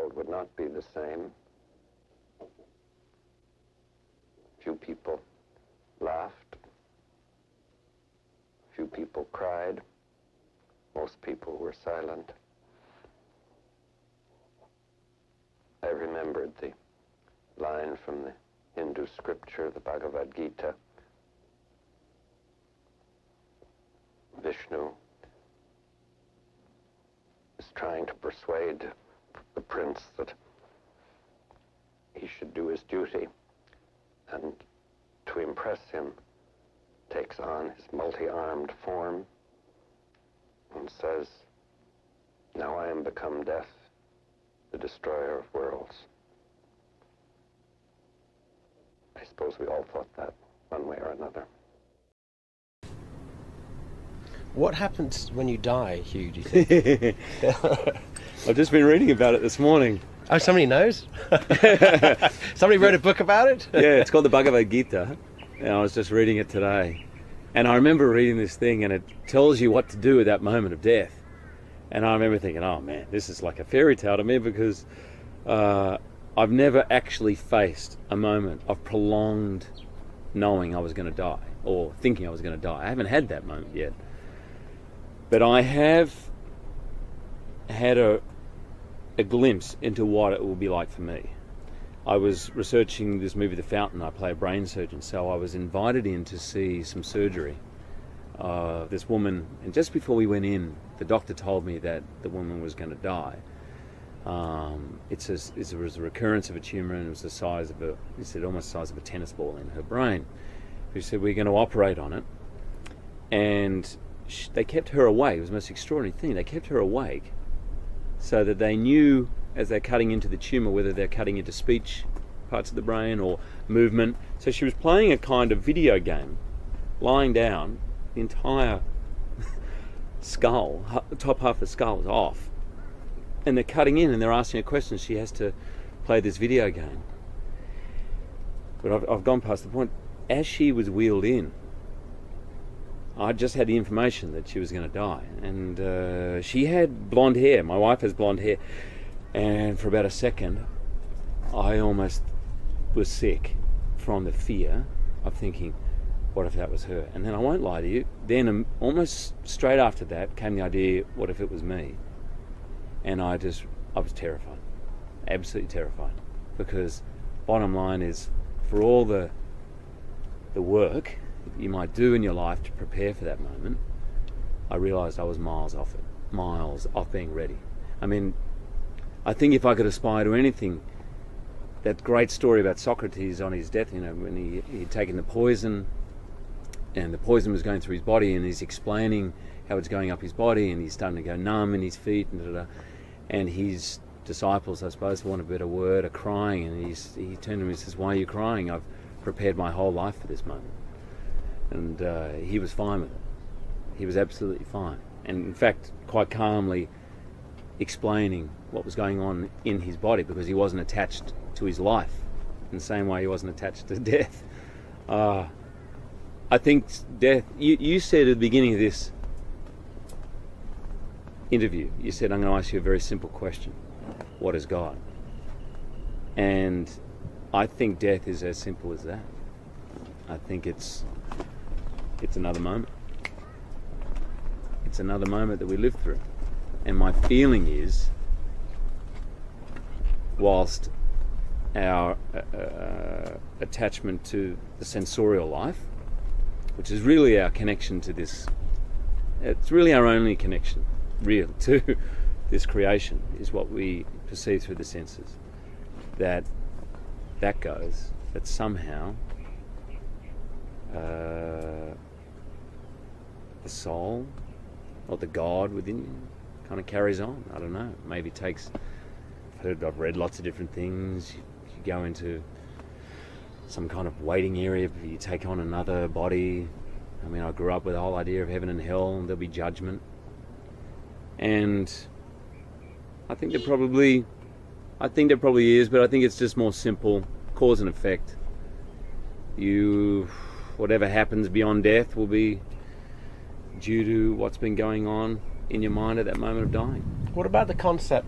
world would not be the same. Few people laughed. Few people cried. Most people were silent. I remembered the line from the Hindu scripture, the Bhagavat Geeta. Vishnu is trying to persuade the prince that he should do his duty, and to impress him takes on his multi-armed form and says, "Now I am become death, the destroyer of worlds." I suppose we all thought that one way or another. What happens when you die, Hugh, do you think? I've just been reading about it this morning. Oh, somebody knows? Somebody wrote a book about it? Yeah, it's called the Bhagavad Gita, and I was just reading it today. And I remember reading this thing, and it tells you what to do at that moment of death. And I remember thinking, oh man, this is like a fairy tale to me, because I've never actually faced a moment of prolonged knowing I was going to die, or thinking I was going to die. I haven't had that moment yet. But I have had a glimpse into what it will be like for me. I was researching this movie, The Fountain. I play a brain surgeon, so I was invited in to see some surgery. This woman, and just before we went in, the doctor told me that the woman was going to die. It was a recurrence of a tumour, and it was the size of he said almost the size of a tennis ball in her brain. He said, we're going to operate on it. And they kept her awake. It was the most extraordinary thing. They kept her awake so that they knew, as they're cutting into the tumour, whether they're cutting into speech parts of the brain or movement. So she was playing a kind of video game, lying down, the entire skull, the top half of the skull was off. And they're cutting in and they're asking her questions. She has to play this video game. But I've gone past the point. As she was wheeled in, I just had the information that she was going to die. And she had blonde hair. My wife has blonde hair. And for about a second, I almost was sick from the fear of thinking, what if that was her? And then I won't lie to you, then almost straight after that came the idea, what if it was me? And I was terrified, absolutely terrified. Because bottom line is, for all the work you might do in your life to prepare for that moment, I realised I was miles off it, miles off being ready. I mean, I think if I could aspire to anything, that great story about Socrates on his death, when he'd taken the poison, and the poison was going through his body, and he's explaining how it's going up his body, and he's starting to go numb in his feet, and his disciples, I suppose, for want of a better word, are crying, and he turned to him and says, "Why are you crying? I've prepared my whole life for this moment." And he was fine with it. He was absolutely fine. And in fact, quite calmly explaining what was going on in his body, because he wasn't attached to his life in the same way he wasn't attached to death. I think death, you said at the beginning of this interview, you said, I'm going to ask you a very simple question. What is God? And I think death is as simple as that. I think it's another moment. It's another moment that we live through. And my feeling is, whilst our attachment to the sensorial life, which is really our connection to this, it's really our only connection, real, to this creation, is what we perceive through the senses. That goes, that somehow the soul, or the God within you, kind of carries on. I don't know. Maybe it takes. I've read lots of different things. You go into some kind of waiting area, you take on another body. I mean, I grew up with the whole idea of heaven and hell, and there'll be judgment. And I think there probably is, but I think it's just more simple, cause and effect. Whatever happens beyond death will be due to what's been going on in your mind at that moment of dying. What about the concept